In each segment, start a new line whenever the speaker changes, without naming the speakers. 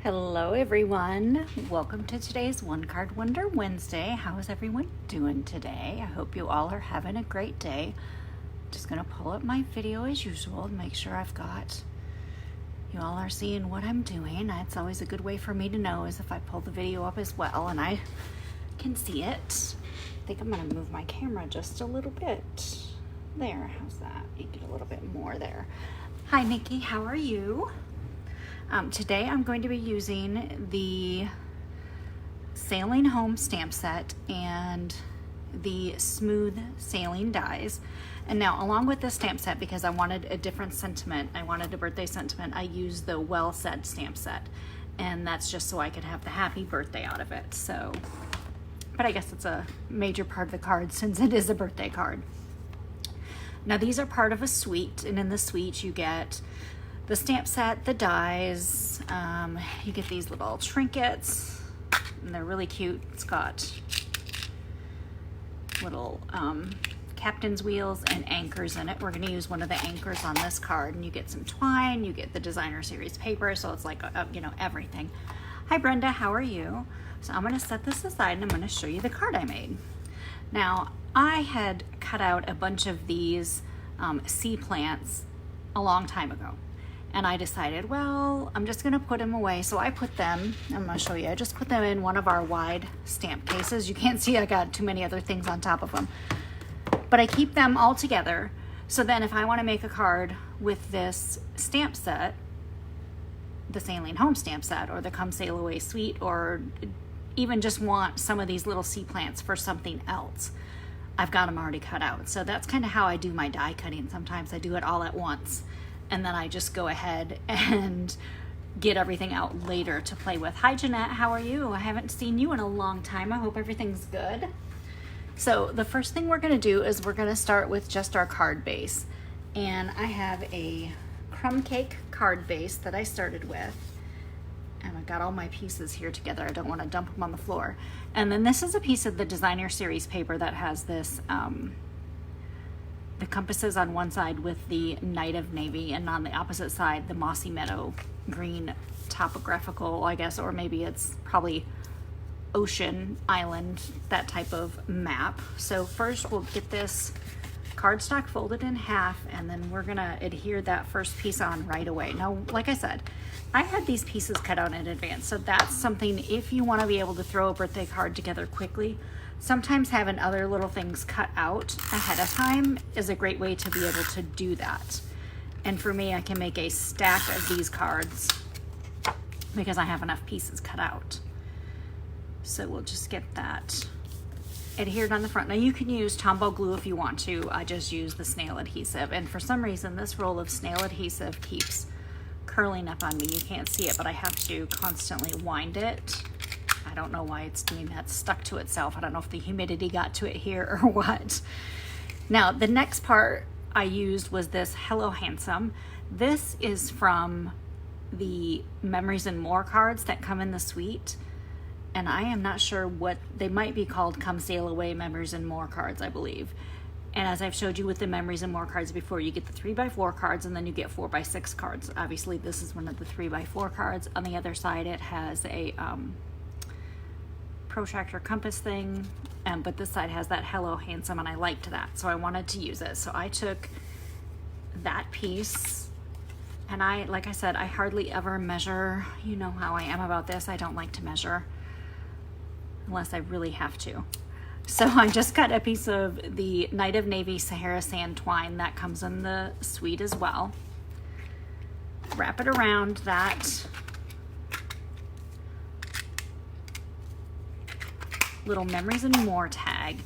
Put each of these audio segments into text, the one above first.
Hello everyone, welcome to today's One Card Wonder Wednesday. How is everyone doing today? I hope you all are having a great day. Just gonna pull up my video as usual and make sure you all are seeing what I'm doing. It's always a good way for me to know is if I pull the video up as well and I can see it. I think I'm gonna move my camera just a little bit. There, how's that? You get a little bit more there. Hi Nikki, how are you? Today I'm going to be using the Sailing Home stamp set and the Smooth Sailing dies. And now along with this stamp set, because I wanted a different sentiment, I wanted a birthday sentiment, I used the Well Said stamp set. And that's just so I could have the happy birthday out of it. So, but I guess it's a major part of the card since it is a birthday card. Now these are part of a suite, and in the suite you get the stamp set, the dies, you get these little trinkets, and they're really cute. It's got little captain's wheels and anchors in it. We're going to use one of the anchors on this card, and you get some twine, you get the designer series paper, so it's like, everything. Hi Brenda, how are you? So I'm going to set this aside and I'm going to show you the card I made. Now, I had cut out a bunch of these sea plants a long time ago. And I decided, well, I'm just gonna put them away. So I put them, I'm gonna show you, I just put them in one of our wide stamp cases. You can't see I got too many other things on top of them. But I keep them all together. So then if I wanna make a card with this stamp set, the Sailing Home stamp set, or the Come Sail Away suite, or even just want some of these little sea plants for something else, I've got them already cut out. So that's kind of how I do my die cutting. Sometimes I do it all at once. And then I just go ahead and get everything out later to play with. Hi Jeanette, how are you? I haven't seen you in a long time. I hope everything's good. So the first thing we're gonna do is we're gonna start with just our card base. And I have a crumb cake card base that I started with. And I've got all my pieces here together. I don't wanna dump them on the floor. And then this is a piece of the designer series paper that has this, the compasses on one side with the Night of Navy, and on the opposite side the Mossy Meadow green topographical, I guess, or maybe it's probably ocean, island, that type of map. So first we'll get this cardstock folded in half, and then we're gonna adhere that first piece on right away. Now, like I said, I had these pieces cut out in advance, so that's something if you want to be able to throw a birthday card together quickly. Sometimes having other little things cut out ahead of time is a great way to be able to do that. And for me, I can make a stack of these cards because I have enough pieces cut out. So we'll just get that adhered on the front. Now you can use Tombow glue if you want to. I just use the snail adhesive. And for some reason, this roll of snail adhesive keeps curling up on me. You can't see it, but I have to constantly wind it. I don't know why it's doing that, stuck to itself. I don't know if the humidity got to it here or what. Now, the next part I used was this Hello Handsome. This is from the Memories and More cards that come in the suite. And I am not sure what, they might be called Come Sail Away Memories and More cards, I believe. And as I've showed you with the Memories and More cards before, you get the 3x4 cards and then you get 4x6 cards. Obviously, this is one of the 3x4 cards. On the other side, it has a protractor compass thing, but this side has that Hello Handsome, and I liked that, so I wanted to use it. So I took that piece, and like I said, I hardly ever measure. You know how I am about this. I don't like to measure unless I really have to. So I just cut a piece of the Night of Navy Sahara Sand twine that comes in the suite as well. Wrap it around that little Memories and More tag,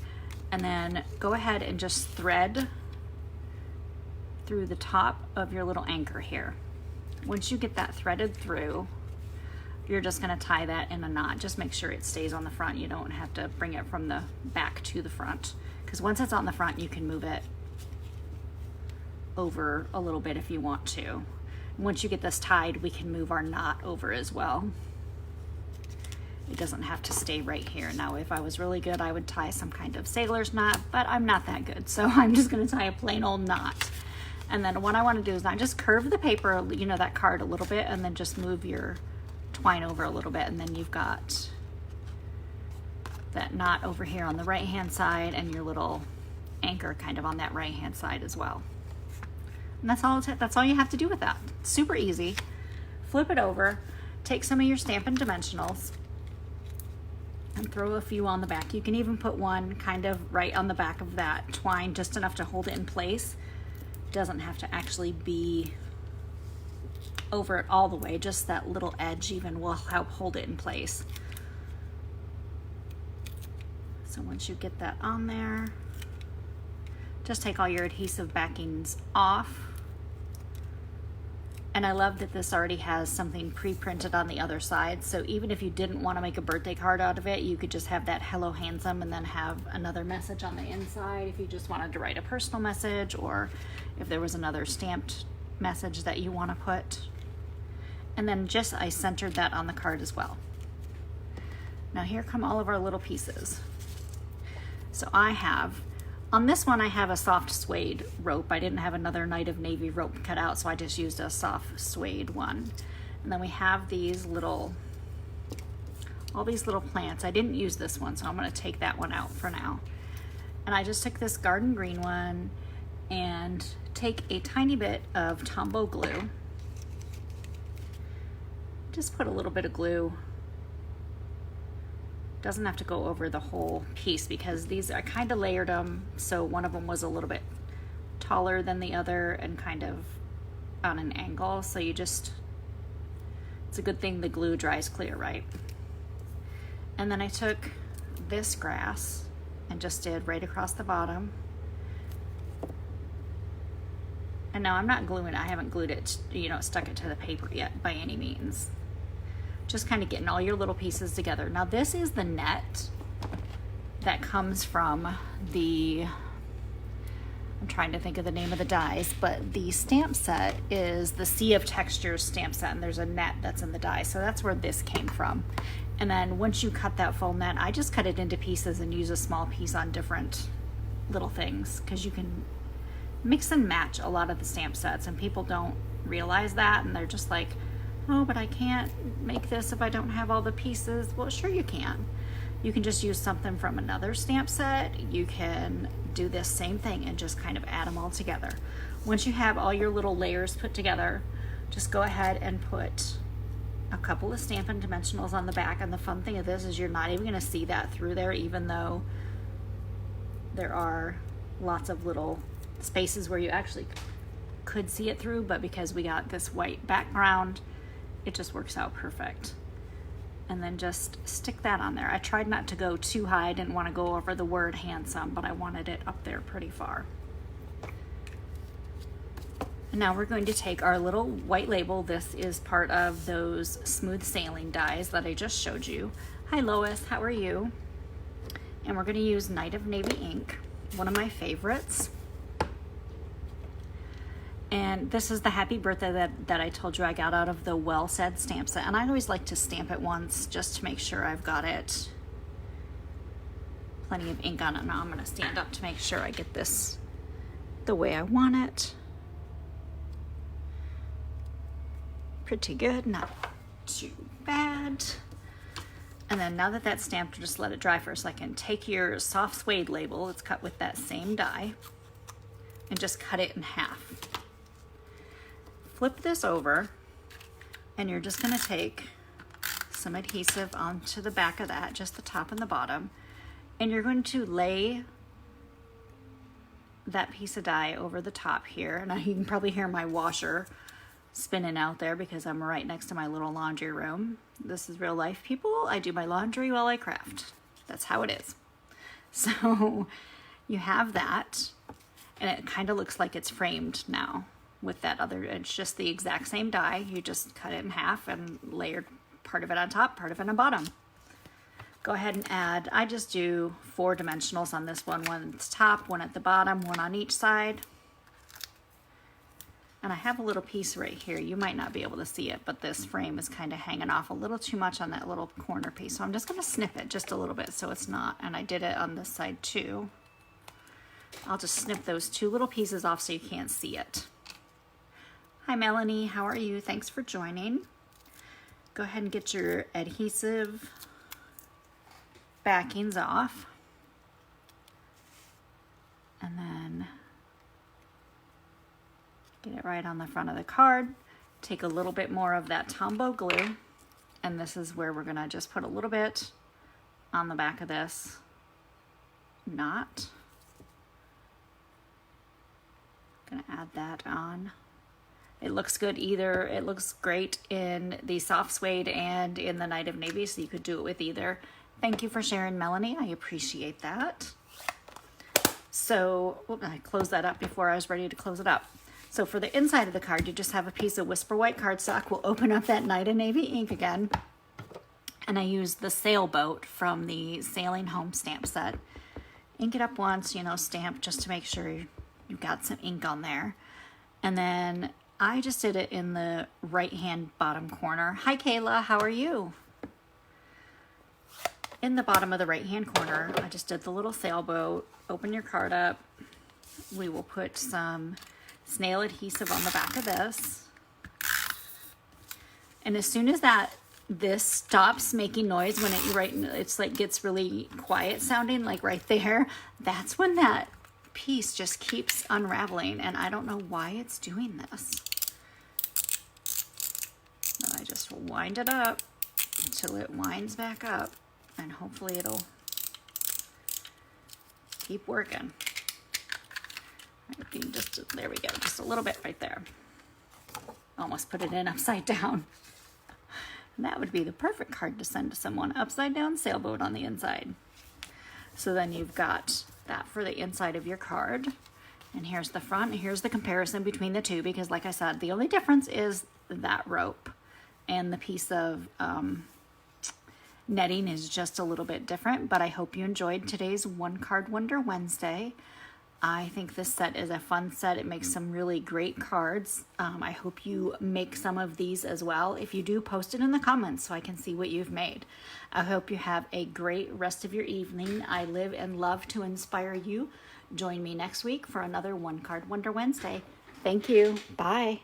and then go ahead and just thread through the top of your little anchor here. Once you get that threaded through, you're just going to tie that in a knot. Just make sure it stays on the front. You don't have to bring it from the back to the front, because once it's on the front you can move it over a little bit if you want to. Once you get this tied, we can move our knot over as well. It doesn't have to stay right here. Now, if I was really good, I would tie some kind of sailor's knot, but I'm not that good. So I'm just gonna tie a plain old knot. And then what I wanna do is I just curve the paper, you know, that card a little bit, and then just move your twine over a little bit, and then you've got that knot over here on the right hand side and your little anchor kind of on that right hand side as well. And that's all you have to do with that. Super easy. Flip it over, take some of your Stampin' Dimensionals and throw a few on the back. You can even put one kind of right on the back of that twine, just enough to hold it in place. Doesn't have to actually be over it all the way, just that little edge even will help hold it in place. So once you get that on there, just take all your adhesive backings off. And I love that this already has something pre-printed on the other side. So even if you didn't want to make a birthday card out of it, you could just have that Hello Handsome and then have another message on the inside if you just wanted to write a personal message, or if there was another stamped message that you want to put. And then I centered that on the card as well. Now here come all of our little pieces. So on this one I have a soft suede rope. I didn't have another Night of Navy rope cut out, so I just used a soft suede one. And then we have all these little plants. I didn't use this one, so I'm gonna take that one out for now. And I just took this garden green one and take a tiny bit of Tombow glue. Just put a little bit of glue. Doesn't have to go over the whole piece, because I kind of layered them, so one of them was a little bit taller than the other and kind of on an angle. So it's a good thing the glue dries clear, right? And then I took this grass and just did right across the bottom. And now I'm not gluing it. I haven't glued it, stuck it to the paper yet by any means. Just kind of getting all your little pieces together. Now this is the net that comes from I'm trying to think of the name of the dies, but the stamp set is the Sea of Textures stamp set, and there's a net that's in the die. So that's where this came from. And then once you cut that full net, I just cut it into pieces and use a small piece on different little things, because you can mix and match a lot of the stamp sets, and people don't realize that, and they're just like, oh, but I can't make this if I don't have all the pieces. Well, sure you can. You can just use something from another stamp set. You can do this same thing and just kind of add them all together. Once you have all your little layers put together, just go ahead and put a couple of Stampin' Dimensionals on the back. And the fun thing of this is you're not even gonna see that through there, even though there are lots of little spaces where you actually could see it through, but because we got this white background, it just works out perfect. And then just stick that on there. I tried not to go too high. I didn't want to go over the word handsome, but I wanted it up there pretty far. And now we're going to take our little white label. This is part of those smooth sailing dies that I just showed you. Hi Lois, how are you? And we're going to use Night of Navy ink, one of my favorites. And this is the happy birthday that I told you I got out of the Well Said stamp set. And I always like to stamp it once just to make sure I've got it, plenty of ink on it. Now I'm going to stand up to make sure I get this the way I want it. Pretty good, not too bad. And then now that that's stamped, just let it dry for a second. Take your soft suede label, it's cut with that same die, and just cut it in half. Flip this over, and you're just going to take some adhesive onto the back of that, just the top and the bottom, and you're going to lay that piece of die over the top here. Now you can probably hear my washer spinning out there because I'm right next to my little laundry room. This is real life, people. I do my laundry while I craft. That's how it is. So you have that, and it kind of looks like it's framed now. With that other, it's just the exact same die. You just cut it in half and layered part of it on top, part of it on the bottom. Go ahead and add, I just do 4 dimensionals on this one at the top, one at the bottom, one on each side. And I have a little piece right here. You might not be able to see it, but this frame is kind of hanging off a little too much on that little corner piece. So I'm just gonna snip it just a little bit so it's not, and I did it on this side too. I'll just snip those 2 little pieces off so you can't see it. Hi Melanie, how are you? Thanks for joining. go ahead and get your adhesive backings off. And then get it right on the front of the card. Take a little bit more of that Tombow glue, and this is where we're gonna just put a little bit on the back of this knot. Gonna add that on. It looks good either. It looks great in the soft suede and in the Night of Navy, so you could do it with either. Thank you for sharing, Melanie. I appreciate that. So, I closed that up before I was ready to close it up. So for the inside of the card, you just have a piece of Whisper White cardstock. We'll open up that Night of Navy ink again. And I used the sailboat from the Sailing Home stamp set. Ink it up once, stamp just to make sure you've got some ink on there. And then I just did it in the right-hand bottom corner. Hi, Kayla, how are you? In the bottom of the right-hand corner, I just did the little sailboat. Open your card up. We will put some snail adhesive on the back of this. And as soon as this stops making noise, when it's like gets really quiet sounding, like right there, that's when that piece just keeps unraveling, and I don't know why it's doing this. But I just wind it up until it winds back up, and hopefully it'll keep working. There we go, just a little bit right there. Almost put it in upside down. And that would be the perfect card to send to someone. Upside down sailboat on the inside. So then you've got that for the inside of your card. And here's the front, and here's the comparison between the two, because like I said, the only difference is that rope, and the piece of netting is just a little bit different. But I hope you enjoyed today's One Card Wonder Wednesday. I think this set is a fun set. It makes some really great cards. I hope you make some of these as well. If you do, post it in the comments so I can see what you've made. I hope you have a great rest of your evening. I live and love to inspire you. Join me next week for another One Card Wonder Wednesday. Thank you. Bye.